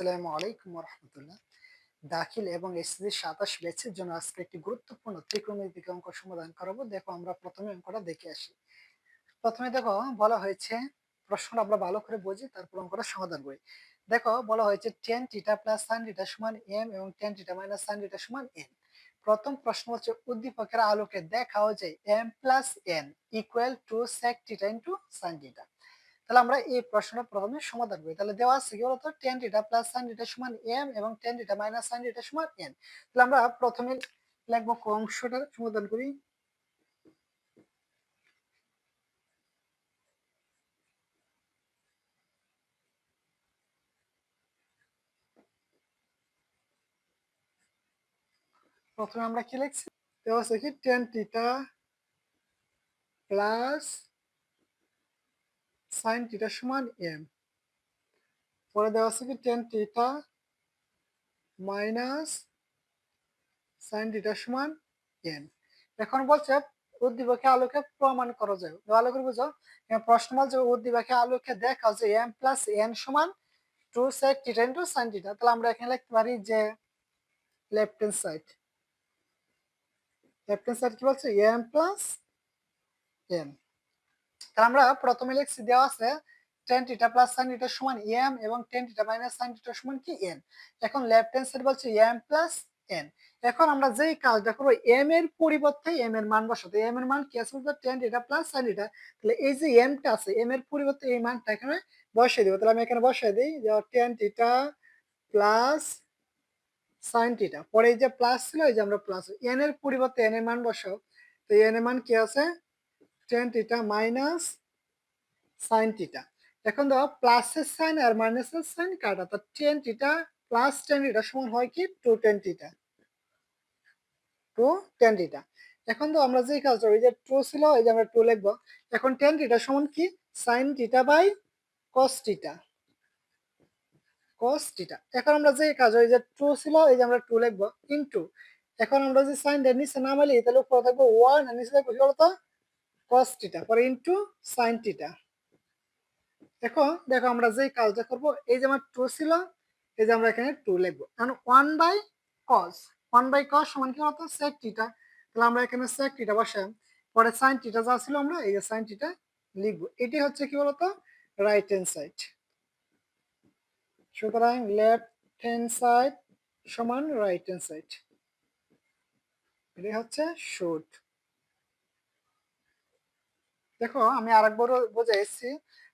আসসালামু আলাইকুম রহমতুল্লাহ। দাখিল এবং এসএসসি 27 ব্যাচের জন্য আজকে একটি গুরুত্বপূর্ণ ত্রিকোণমিতিক অঙ্ক সমাধান করাবো। দেখো আমরা প্রথমে অঙ্কটা দেখে আসি। প্রথমে দেখো বলা হয়েছে, প্রশ্নটা আমরা ভালো করে বুঝি তারপর অঙ্কটা সমাধান করি। দেখো বলা হয়েছে tan theta plus sin theta সমান m এবং tan theta minus sin theta সমান n। প্রথম প্রশ্ন হচ্ছে উদ্দীপকের আলোকে দেখাও যে m plus n equal to sec theta into sin theta. তাহলে আমরা এই প্রশ্নটা প্রথমে সমাধান করি। তাহলে দেওয়া আছে কি বলতো, tan theta plus sin theta সমান m এবং tan theta minus sin theta সমান n। তাহলে আমরা প্রথমে লিখবো ক অংশটা সমাধান করি। প্রথমে আমরা কি লিখছি, দেওয়া আছে কি tan theta plus sin theta সমান m, পরে দেওয়া আছে কি tan theta minus sin theta সমান n। এখন বলছে উদ্দীপকে আলোকে প্রমাণ করা যায়। ভালো করে বুঝো, প্রশ্ন বলছে উদ্দীপকে আলোকে দেখাও যে m প্লাস n সমান 2 sec theta into sin theta. তাহলে আমরা এখানে লিখতে পারি যে left hand side, left hand side কি বলছে m প্লাস n। তাহলে আমরা প্রথমে লিখছি, দেওয়া আছে tan theta plus sin theta সমান m এবং tan theta minus sin theta সমান কি n। এখন লেফট হ্যান্ড সাইড বলছে m প্লাস n। এখন আমরা যেই কাজটা করব, m এর পরিবর্তে m এর মান বসাতে। m এর মান কি আছে বলতে tan theta plus sin theta. তাহলে এই যে m টা আছে, m এর পরিবর্তে এই মানটা এখানে বসিয়ে দেব। তাহলে আমি এখানে বসিয়ে দেই যে tan theta plus sin theta, পরে এই যে প্লাস ছিল এই যে আমরা প্লাস n এর পরিবর্তে n এর মান বসাও। তো n এর মান কি আছে tan theta minus sin theta. এখন দাও প্লাসের সাইন আর মাইনাসের সাইন কাটা, তো tan theta plus tan theta সমান হয় কি 2 tan থিটা, 2 tan থিটা। এখন তো আমরা যে কাজটা ওই যে 2 ছিল এই যে আমরা 2 লিখবো। এখন tan থিটা সমান কি sin theta by cos theta, cos theta. এখন আমরা যে কাজ ওই যে 2 ছিল এই যে আমরা 2 লিখবো ইনটু, এখন আমরা যে সাইন এর নিচে নামালি তাহলে উপরে থাকবে 1 আর নিচে থাকবে কি বলতো cos থিটা, পরে ইনটু sin থিটা। দেখো দেখো আমরা যে কাজটা করব, এই যে আমার 2 ছিল এই যে আমরা এখানে 2 লিখবো। এখন 1 বাই cos, 1 বাই cos সমান কি বলতো sec থিটা। তাহলে আমরা এখানে sec থিটা বসাই, পরে sin থিটা যা ছিল আমরা এই যে sin থিটা লিখবো। এটি হচ্ছে কি বলতো রাইট হ্যান্ড সাইড। সুতরাং লেফট হ্যান্ড সাইড সমান রাইট হ্যান্ড সাইড, এটাই হচ্ছে শুড। দেখো আমি আরেকবার বোঝাইছি।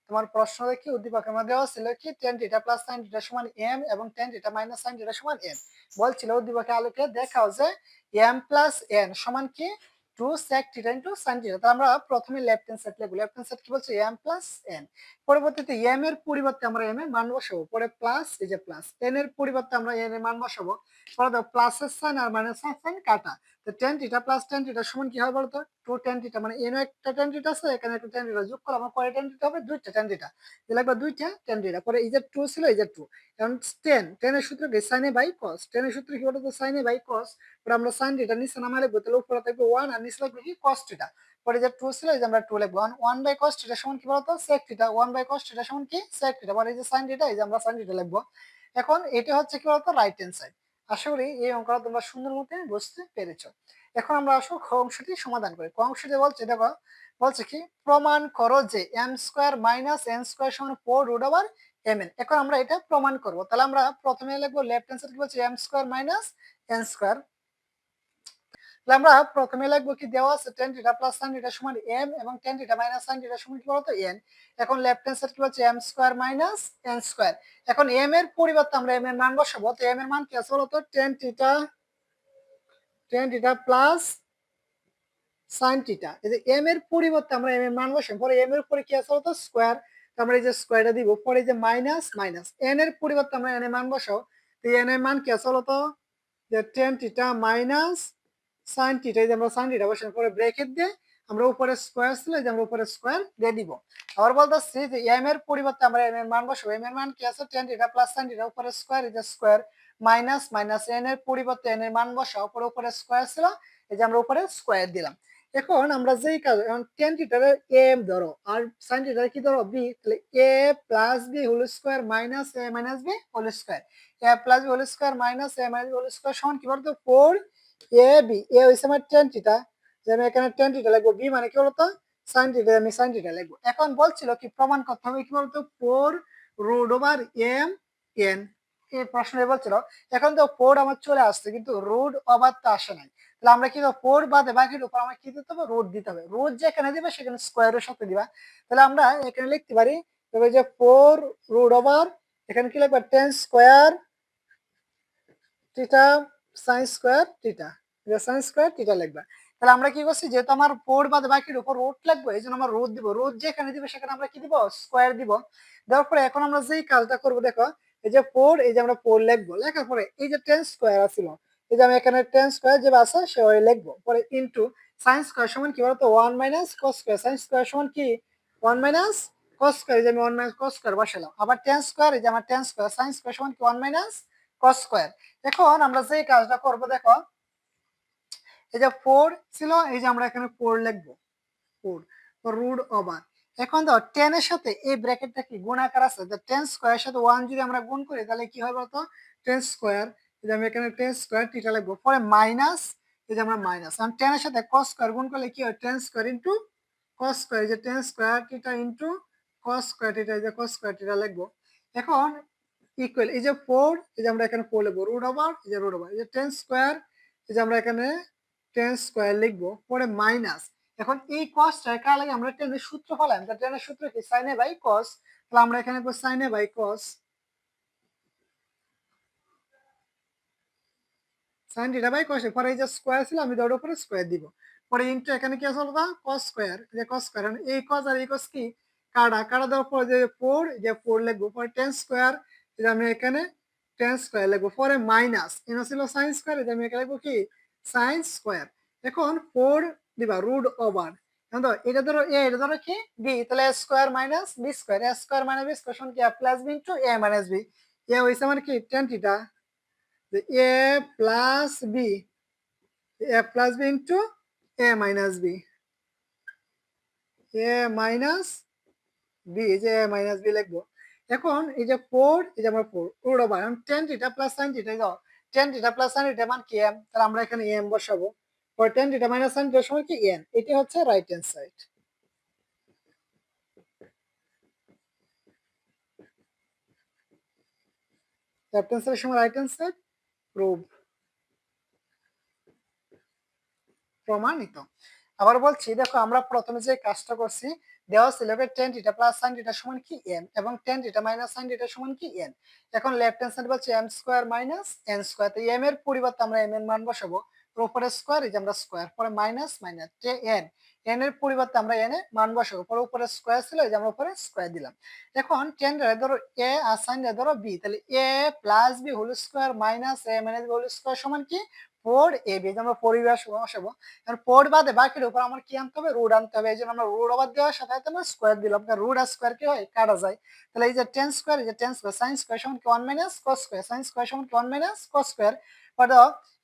তোমার প্রশ্ন দেখি উদ্দীপকের মধ্যে দেওয়া ছিল কি tan theta plus sin theta সমান m এবং tan theta minus sin theta সমান n। বলছিল উদ্দীপকের আলোকে দেখাও যে m প্লাস n সমান কি 2 sec theta into sin theta. তাহলে আমরা প্রথমে লেফট হ্যান্ড সাইড লিখব। লেফট হ্যান্ড সাইড কি বলছে m প্লাস n, পরবর্তীতে m এর পরিবর্তে আমরা m এর মান বসাবো, পরে প্লাস এই যে প্লাস n এর পরিবর্তে আমরা n এর মান বসাবো, পরে দাও প্লাসের সাইন আর মাইনাসের সাইন কাটা। তো tan theta plus tan theta সমান কি হবে বলতো 2 tan থিটা, মানে এনও একটা tan থিটা আছে এখানে একটা tan থিটা যোগ করলে আমার কয়টা tan থিটা হবে, দুইটা tan থিটা। তাহলে একবার দুইটা tan থিটা, পরে এই যে 2 ছিল এই যে 2, এখন tan এর সূত্র কি sin a by cos, tan এর সূত্র কি বলতো sin a বাই cos, পরে আমরা sin থিটা নিচে নামালে তাহলে উপরে থাকবে 1 আর নিচে থাকবে কি cos থিটা। পরে যে 2 ছিল এই যে আমরা 2 লিখবো। 1 বাই cos থিটা সমান কি বলতো sec theta, 1 by cos theta সমান কি sec থিটা, পরে এই যে sin থিটা এই যে আমরা sin থিটা লিখবো। এখন এটা হচ্ছে কি বলতো রাইট হ্যান্ড সাইড। আশা করি এই অঙ্কটা তোমরা সুন্দর মতো বুঝতে পেরেছো। এখন আমরা আসো খ অংশটি সমাধান করি। ক অংশটি বলছে দেখো, বলছে কি প্রমাণ করো যে m square minus n square সমান 4 রুট ওভার mn। এখন আমরা এটা প্রমাণ করব। তাহলে আমরা প্রথমে লিখবো লেফট হ্যান্ড সাইড কি বলছে m square minus n square. তাহলে আমরা প্রথমে লিখবো কি দেওয়া আছে tan theta plus sin theta সমান m এবং tan theta minus sin theta সমান কি বলতো n। এখন লেফট হ্যান্ড সাইড কি বলছে m square minus n square. এখন m এর পরিবর্তে আমরা m এর মান বসাবো। তো m এর মান কি আছে বলতো tan theta plus sin theta. এই যে m এর পরিবর্তে আমরা m এর মান বসাই, পরে m এর উপরে কি আছে বলতো স্কয়ার, তো আমরা এই যে স্কয়ারটা দিব, পরে এই যে মাইনাস মাইনাস n এর পরিবর্তে আমরা n এর মান বসাও। তো n এর মান কি আছে বলতো যে tan theta minus sin theta, এই যে আমরা sin থিটা বসাই, পরে ব্র্যাকেট দিয়ে আমরা উপরে স্কয়ার ছিল এই যে আমরা উপরে স্কয়ার দিয়ে দিব। আবার বলতেছি যে m এর পরিবর্তে আমরা m এর মান বসাবো। m এর মান কি আছে tan theta plus sin theta, উপরে স্কয়ার এই যে স্কয়ার মাইনাস মাইনাস n এর পরিবর্তে n এর মান বসাও, উপরে উপরে স্কয়ার ছিল এই যে আমরা উপরে স্কয়ার দিলাম। এখন আমরা যেই কাজ এখন টেন থিটারে এম ধরো আর সাইন থিটারে কি ধরো বি, তাহলে A plus B whole square minus A minus B whole square, A plus B whole square minus A minus B whole square সমান কি বলতো ফোর এ বি, এ হইছে আমার টেন থিটা, যে আমি এখানে টেন থিটা লিখবো, বি মানে কি বলতো সাইন থিটা, আমি সাইন থিটা লিখবো। এখন বলছিল কি প্রমাণ করতে হবে কি বলতো four root over M N, এই প্রশ্নে বলছিল। এখন তো ফোর আমার চলে আসছে কিন্তু রুট ওভার তো আসে নাই, তাহলে আমরা কি ফোর বাদে বাকির উপর আমরা কি দিতে হবে রুট দিতে হবে, রুট যেখানে দিবে সেখানে স্কোয়ারের সাথে দিবা। তাহলে আমরা এখানে লিখতে পারি তবে যে ফোর রুট ওভার এখানে কি লিখবা tan square theta sine square theta, sine square theta লিখবা। তাহলে আমরা কি করছি যেহেতু আমার ফোর বাদে বাকির উপর রুট লাগবে এই জন্য আমরা রুট দিব, রুট যেখানে দিবে সেখানে আমরা কি দিব স্কোয়ার দিব। দেওয়ার পরে এখন আমরা যেই কাজটা করবো দেখো, এই যে ফোর এই যে আমরা ফোর লিখবো, লেখার পরে এই যে টেন স্কোয়ার আছিল এই যে আমি এখানে টেন স্কোয়ার যে আছে সে লিখবো, পরে ইন্টু সাইন স্কোয়ার সমান কি বলতো one minus cos square, sine square সমান কি ওয়ান মাইনাস কস স্কোয়ার, যে আমি ওয়ান মাইনাস কস স্কোয়ার বসালাম, আবার টেন স্কোয়ার এই যে আমার টেন স্কোয়ার সাইন স্কোয়ার সমান কি ওয়ান মাইনাস কস স্কোয়ার। এখন আমরা যে কাজটা করব দেখো, এই যে ফোর ছিল এই যে আমরা এখানে ফোর লিখবো, ফোর রুট ওভার, এখন তো টেন এর সাথে এই ব্র্যাকেটটা কি গুণাকার আছে, টেন স্কোয়ারের সাথে ওয়ান যদি আমরা গুণ করি তাহলে কি হয় বলতো টেন স্কোয়ার, এই যে আমি এখানে টেন স্কোয়ার টিটা লিখবো, পরে মাইনাস এই যে আমরা মাইনাস, কারণ টেন এর সাথে কস স্কোয়ার গুণ করলে কি হয় tan square into cos square, এই যে টেন স্কোয়ার টিটা ইন্টু কস স্কোয়ার টিটা, এই যে কস স্কোয়ার টিটা লিখবো। এখন ইকুয়াল এই যে ফোর এই যে আমরা এখানে ফোর লিখবো, রুট ওভার এই যে রুট ওভার, এই যে টেন স্কোয়ার এই যে আমরা এখানে টেন স্কোয়ার লিখবো, পরে মাইনাস। এখন এই কসটা কার লাগে আমরা টেনের সূত্র ফেলাম, তা টেনের সূত্র কি সাইন এ বাই কস, তাহলে আমরা এখানে sine A by cos, sine theta by cos, পরে এই যে স্কোয়ার ছিল আমি দৌড়ের উপরে স্কোয়ার দিব, পরে ইনটু এখানে কি আছে বলতো কস স্কোয়ার, যে কস স্কোয়ার, এই কস আর এই কস কি কাটা, কাটা দেওয়ার পরে যে ফোর যে ফোর লিখবো, পরে টেন স্কোয়ার এই যে আমি এখানে টেন স্কোয়ার লিখবো, পরে মাইনাস এখানে ছিল সাইন স্কোয়ার এই যে আমি এখানে লিখবো কি সাইন স্কোয়ার। এখন ফোর দিবা রুট ওভার, এটা ধরো এ এটা ধরো কি বি, তাহলে এ স্কোয়ার মাইনাস বি স্কোয়ার, এ স্কোয়ার মাইনাস বি স্কোয়ার সমান কি এ প্লাস বি ইন্টু এ মাইনাস বি, এ হইছে মানে কি টেন থিটা, এ প্লাস বি, এ প্লাস বি ইন্টু এ মাইনাস বি, এ মাইনাস বি এই যে এ মাইনাস বি লিখবো। এখন এই যে ফোর এই যে আমরা four root over tan theta plus sine theta, দাও tan theta plus sine theta মান কি এম, তাহলে আমরা এখানে এম বসাবো, পরে টেন থিটা মাইনাস সাইন থিটার সময় কি এন, এটা হচ্ছে right hand side, left hand সাইডের সময় রাইট হ্যান্ড সাইড প্রুভ, প্রমাণিত। আবার বলছি দেখো আমরা প্রথমে যে কাজটা করছি দেওয়া ছিল tan theta plus sine theta সমান কি এন এবং tan theta minus sine theta সমান কি এন। এখন লেফট হ্যান্ড সাইড বলছে M square minus N square, তো এম এর পরিবর্তে আমরা এম এর মান বসাবো, উপরে স্কোয়ার এই যে আমরা স্কোয়ার, পরে মাইনাস মাইনাস এন, এন এর পরিবর্তে আমরা এন এর মান বসাবো, পরে উপরে স্কোয়ার ছিল এই যে আমরা উপরে স্কোয়ার দিলাম। এখন টেন ধরো এ আর সাইন ধরো বি, তাহলে A plus B whole square minus A minus B whole square সমান কি ফোর এ বি, আমরা পরিবেশ বসাবো। আর পর বাদে বাকির উপর আমার কি আনতে হবে রুট আনতে হবে, এই জন্য আমরা রুট ওভার দেওয়ার সাথে সাথে আমরা স্কোয়ার দিলাম, রুট আর স্কোয়ার কি হয় কাটা যায়। তাহলে এই যে টেন স্কোয়ার এই যে টেন স্কোয়ার সাইন স্কোয়ার সমান কি one minus cos square, sine square সমান কি one minus cos square. But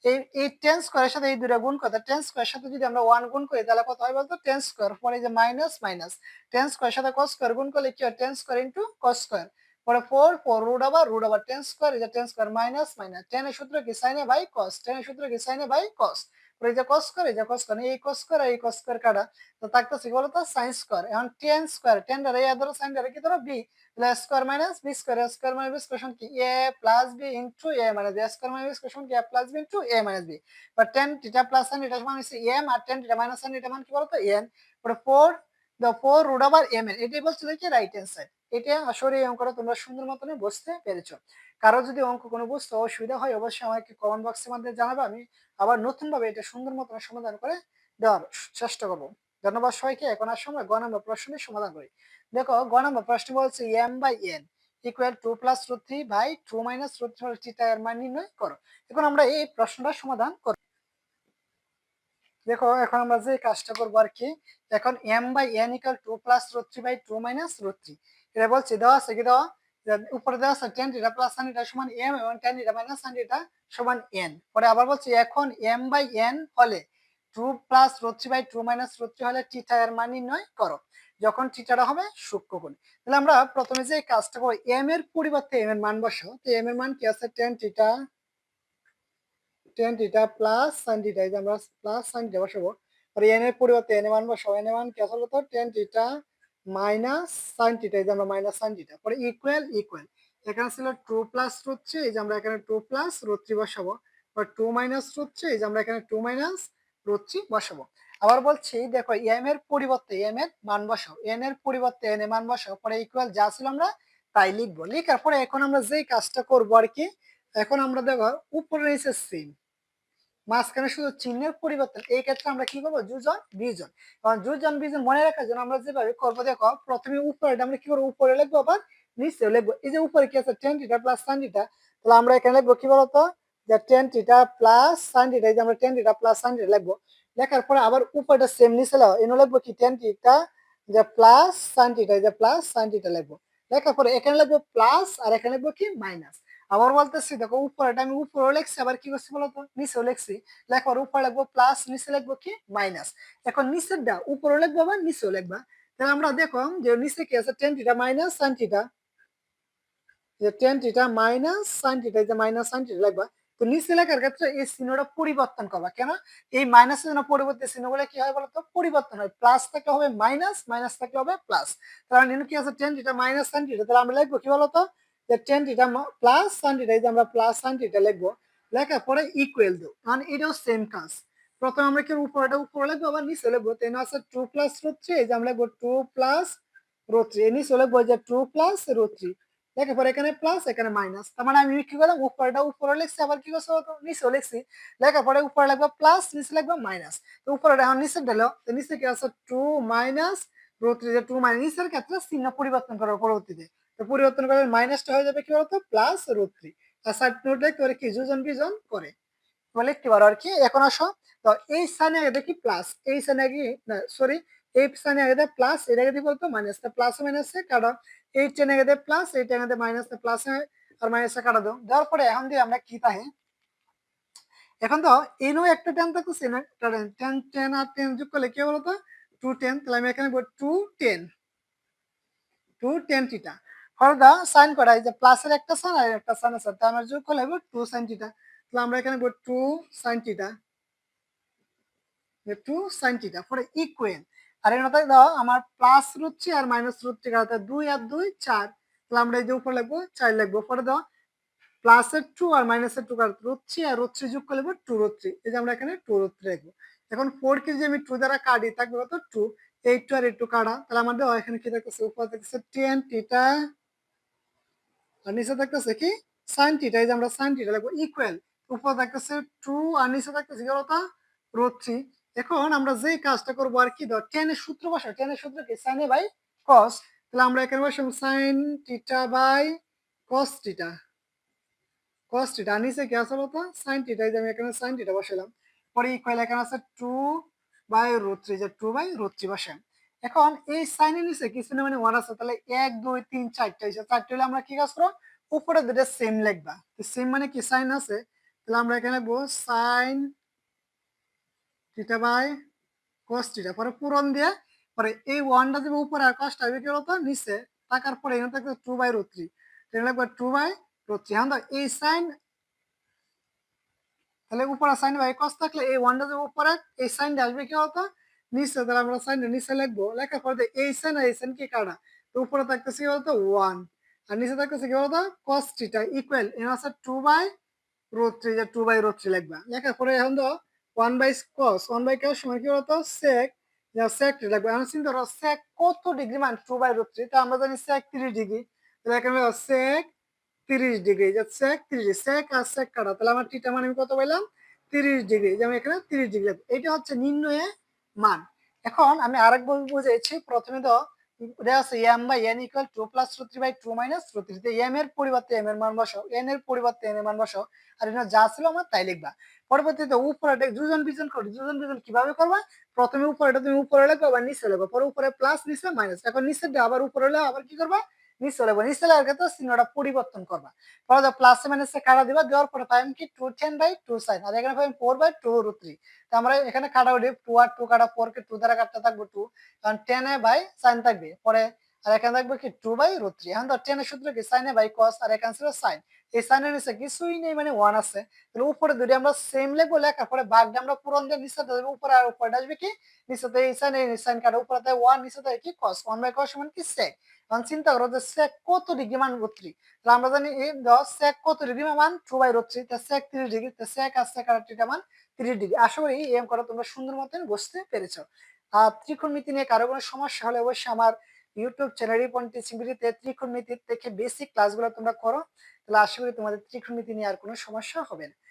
এই এই টেন স্কোয়ারের সাথে এই দুটো গুণ করতে, টেন স্কোয়ারের সাথে যদি আমরা ওয়ান গুণ করি তাহলে কত হয় বলতো টেন স্কোয়ার, পরে এই যে মাইনাস মাইনাস টেন স্কোয়ারের সাথে কস স্কোয়ার গুণ করলে কি হয় tan square into cos square, পরে four four root over tan square এই যে tan square minus minus tan এর সূত্র কি sine A by cos, tan এর সূত্র কি সাইন এ বাই কস, এই যে কস স্কয়ার এই যে কস স্কয়ার, এই কস স্কয়ার এই কস স্কয়ার কাটা, তো থাকতেছে কি বলতো sin স্কয়ার। এখন tan স্কয়ার tan ধরে এ ধরো sin ধরে কি ধরো b, তাহলে square minus b square, square minus b square সমান কি a plus b into a minus b, square minus b square সমান কি a plus b into a minus b। But tan theta plus sin theta সমান হচ্ছে m, আর tan theta minus sin theta মান কি বলতো n, পরে 4 the 4 root over mn, এটাই বলছিল কি রাইট হ্যান্ড সাইড। এটা আসলে এই অঙ্কটা তোমরা সুন্দর মতন বুঝতে পেরেছো। কারো যদি অঙ্ক কোনো বুঝতে অসুবিধা হয় অবশ্যই আমাকে কমেন্ট বক্সের মাধ্যমে জানাবে, আমি আবার নতুন ভাবে এটা সুন্দর মতো সমাধান করে দেওয়ার চেষ্টা করবো। ধন্যবাদ সবাইকে। এখন আর সময় গ নম্বর প্রশ্নের সমাধান করি। দেখো গ নম্বর প্রশ্ন বলছে M by N equal to plus root three by two minus root three এর মান নির্ণয় করো। এখন আমরা এই প্রশ্নটা সমাধান করব। দেখো এখন আমরা যে কাজটা করবো আর কি, এখন M by N equal to plus root three by two minus root three, এটা বলছে দেওয়া আছে কি দেওয়া, উপরে দেওয়া আছে tan theta plus sine theta সমান এম এবং tan theta minus sine theta সমান এন। পরে আবার বলছে এখন এম বাই এন হলে ট্রু প্লাস রো3 বাই ট্রু মাইনাস রো3 হলে থিটা এর মান নির্ণয় করো। যখন থিটাটা হবে সূক্ষ্মকোণ। তাহলে আমরা প্রথমে যে কাজটা করব, এম এর পরিবর্তে এম এর মান বসাও। তো এম এর মান কি আছে, tan theta plus sin theta, এই যে আমরা প্লাস sin থিটা বসাবো। আর এন এর পরিবর্তে এন এর মান বসাবো। এন এর মান কি আছে বলতো, tan theta minus sin theta, এই যে আমরা মাইনাস sin থিটা, পরে ইকুয়াল ইকুয়াল। এখানে ছিল ট্রু প্লাস রো3, এই যে আমরা এখানে ট্রু প্লাস রো3 বসাবো। আর টু মাইনাস রো3, এই যে আমরা এখানে টু মাইনাস রো3 বসাবো। আবার বলছি দেখো, এম এর পরিবর্তে এম এর মান বসাও, এন এর পরিবর্তে এন এর মান বসাও, পরে ইকুয়াল যা ছিল আমরা তাই লিখবো। লিখার পরে এখন আমরা যেই কাজটা করবো আর কি, এখন আমরা দেখো উপরে নিচে সেম, মাঝখানে শুধু চিহ্নের পরিবর্তন। এই ক্ষেত্রে আমরা কি করবো, যোজন বিয়োজন। কারণ যোজন বিয়োজন মনে রাখার জন্য আমরা যেভাবে করবো, দেখো প্রথমে উপরে আমরা কি করবো, উপরে লিখবো আবার নিচেও লিখবো। এই যে উপরে কি আছে, tan theta plus sin theta, তাহলে আমরা এখানে লিখবো কি বলতো, যে tan theta plus sin theta, এই যে আমরা tan theta plus sin theta লিখবো। লেখার পরে আবার উপরটা সেম নিচে লাগো, এনে লিখবো কি tan থিটা যে প্লাস sin থিটা, এই যে প্লাস sin থিটা লিখবো। লেখার পরে এখানে লিখবো প্লাস আর এখানে লিখবো কি মাইনাস। আবার বলতেছি দেখো, উপরেটা আমি উপরেও লিখছি, আবার কি করছি বলতো, নিচেও লিখছি। লেখার উপরে লিখবো প্লাস, নিচে লিখবো কি মাইনাস। এখন নিচের দা উপরে লিখবো আবার নিচেও লিখবা। তাহলে আমরা দেখো যে নিচে কি আছে, tan theta minus sin theta, যে tan theta minus sin theta, যে মাইনাস sin থিটা লিখবা। তো নিচে লেখার ক্ষেত্রে এই চিহ্নটা পরিবর্তন করবা। কেন, এই মাইনাসের জন্য পরিবর্তে চিহ্নগুলো কি হয় বলতো, পরিবর্তন হয়। প্লাস থাকলে হবে মাইনাস, মাইনাস থাকলে হবে প্লাস। তাহলে নিচে কি আছে, tan theta minus sin theta, তাহলে আমরা লিখবো কি বলতো, যে tan theta plus sin theta, এই যে আমরা প্লাস sin থিটা লিখবো। লেখার পরে ইকুয়াল দাও, মানে এটাও সেম কাজ। প্রথমে আমরা কি উপরেটা উপরে লিখবো, আবার নিচে লিখবো। তেন আছে টু প্লাস রো3, এই যে আমরা লিখবো টু প্লাস রো3, নিচে লিখবো যে টু প্লাস রো3। লেখার পরে এখানে প্লাস এখানে মাইনাস, তার মানে আমি কি করলাম, উপরেটা উপরে লিখছি, আবার কি করছি নিচেও লিখছি। লেখার পরে উপরে লিখবো প্লাস, নিচে লিখবো মাইনাস। তো উপরে এখন নিচে দিলো, তো নিচে কি আছে টু মাইনাস রো3, যে টু মাইনাস, নিচের ক্ষেত্রে চিহ্ন পরিবর্তন করার পরবর্তীতে, তো পরিবর্তন করলে মাইনাসটা হয়ে যাবে কি বলতো, প্লাস রো3। আর সাইড নোট লিখতে পারে কি, যোজন বিয়োজন করে তোমরা লিখতে পারো আর কি। এখন আসো, তো এই সাইনে আগে দেখি প্লাস, এই সাইনে আগে না সরি, এই সাইনে আগে দেয় প্লাস, এটা আগে দিয়ে বলতো মাইনাস, প্লাস মাইনাসে কাটো। এই টেনে আগে দেয় প্লাস, এই টেনে আগে মাইনাস, প্লাস আর মাইনাসে কাটা দাও। দেওয়ার পরে এখন দিয়ে আমরা কি তাহে, এখন তো এনো একটা টেন থাকতেছে না, টেন টেন আর টেন যোগ করলে কি বলতো, টু টেন। তাহলে আমি এখানে two tan, two tan theta. ফরদা সাইন করা, এই যে প্লাসের একটা সাইন আর একটা সাইন আছে, তাই আমরা যোগ করলে হবে টু সাইন থিটা। তাহলে আমরা এখানে two sine theta, two sine theta পরে ইকুয়াল। আর এর মধ্যে দাও আমার প্লাস রুট 3 আর মাইনাস রুট 3 কাটাতে 2 আর 2 4। তাহলে আমরা এই যে উপরে লিখবো 4 লিখবো। পরে দাও প্লাসের 2 আর মাইনাসের 2 কাটাতে রুট 3 আর রুট 3 যোগ করে লিখবো 2 রুট 3। এই যে আমরা এখানে 2 রুট 3 লিখবো। এখন 4 কে যদি আমি 2 দ্বারা কাটি থাকবে কত 2, এই 2 আর এই 2 কাটা। তাহলে আমাদের এখানে কি থাকতেছে, উপরে থাকতেছে tan থিটা আর নিচে থাকতেছে কি sin থিটা, এই যে আমরা sin থিটা লিখবো ইকুয়াল। উপরে থাকতেছে 2 আর নিচে থাকতেছে কি বলতো, রুট 3। এখন আমরা যেই কাজটা করবো আর কি, ধর tan এর সূত্র বসা, tan এর সূত্র কি sin a বাই cos। তাহলে আমরা এখানে বসাবো sin theta by cos theta, cos theta. আর নিচে কি আছে বলতো sin থিটা, এই যে আমি এখানে sin থিটা বসালাম। পরে ইকুয়াল এখানে আছে 2 বাই রুট 3, যে 2 বাই রুট 3 বসাম। এখন এই sin এর নিচে কিছু না মানে 1 আছে, তাহলে 1 2 3 4টা হইছে। 4টা হলে আমরা কি কাজ করব, উপরে দুটো সেম লিখবা। তো সেম মানে কি sin আছে, তাহলে আমরা এখানে লিখবো sin theta by cos theta, পরে পূরণ দিয়ে পরে এই 1টা দেব উপরে আর cosটা হবে কি বলতো নিচে। টাকার পরে এখানে থাকবে 2 বাই রুট 3, তাহলে লিখবো 2 বাই রুট 3। এখন এই sin, তাহলে উপরে সাইন বাই cos থাকলে এই 1টা দেব উপরে, এই সাইনটা আসবে কি বলতো নিচে। তাহলে আমরা সাইনটা নিচে লিখবো। লেখার পরে এই সাইন আর এই সাইন কি কাটা, তো উপরে থাকতেছে কি বলতো 1 আর নিচে থাকতেছে কি বলতো cos থিটা ইকুয়াল এর আছে 2 বাই রুট 3, যে 2 বাই রুট 3 লিখবা। লেখার পরে এখন তো 1 বাই cos, 1 বাই cos সমান কি বলতো sec, যা sec লিখবা। এখন চিন্তা করো sec কত ডিগ্রি, মান 2 বাই রুট 3, তো আমরা জানি sec 30 ডিগ্রি। তাহলে এখানে sec 30 ডিগ্রি, যে sec 30, sec আর sec কাটা, তাহলে আমার থিটা মান আমি কত পাইলাম 30 ডিগ্রি, যে আমি এখানে 30 ডিগ্রি লিখবো। এটা হচ্ছে নির্ণয়ের মান। এখন আমি আরেকবার বুঝাইছি। প্রথমে তো এটা আছে m by n equal 2 plus root 3 by 2 minus root 3, তো m এর পরিবর্তে m এর মান বসাও, n এর পরিবর্তে n এর মান বসাও। আর এটা যা ছিল আমার তাই লিখবা। পরবর্তীতে উপরে যোজন বিয়োজন করো। যোজন বিয়োজন কিভাবে করবা, প্রথমে উপরেটা তুমি উপরে লিখবা, আবার নিচে লিখবা, পরে উপরে প্লাস নিচে মাইনাস। এখন নিচে দিয়ে আবার উপরে হলে আবার কি করবা, নিচে লাগবে, নিচে লাগার ক্ষেত্রে চিহ্নটা পরিবর্তন করবা। পরে দাও প্লাসে মাইনাসে কাটা দিবা, দেওয়ার পরে পাইম কি 2 10/2 sin, আর এখানে পাইম 4/2√3। তো আমরা এখানে কাটাকুটি 2 আর 2 কাটা, 4 কে 2 দ্বারা কাটতে থাকবো 2, কারণ 10/sin থাকবে পরে, আর এখানে থাকবে কি 2/√3। এখন তো 10 এর সূত্র কি sin/cos, আর এখানে ছিল sin। এই সাইনের নিচে কিছুই নেই মানে 1 আছে, তাহলে উপরে যদি আমরা সেম লিখবো, লেখার পরে ভাগটা আমরা পূরণ দিয়ে নিচে দেবো উপরে, আর উপরে আসবে কি নিচেতে এই সাইন কাটা, উপরে দেয় 1, নিচে দেয় কি cos, 1/cos সমান কি sec। এখন চিন্তা করো যে sec কত ডিগ্রি মান √3, তাহলে আমরা জানি এই sec কত ডিগ্রি মান 2/√3, তা sec 30 ডিগ্রি, তা sec আর sec আর থিটা মান 30 ডিগ্রি। আশা করি এই অঙ্কটা তোমরা সুন্দর মতন বুঝতে পেরেছো। আর ত্রিকোণমিতি নিয়ে কারো কোনো সমস্যা হলে অবশ্যই আমার ইউটিউব চ্যানেল রিপন টিচিং ভিডিওতে ত্রিকোণমিতির থেকে বেসিক ক্লাসগুলো তোমরা করো, তাহলে আশা করি তোমাদের ত্রিকোণমিতি নিয়ে আর কোনো সমস্যা হবে না।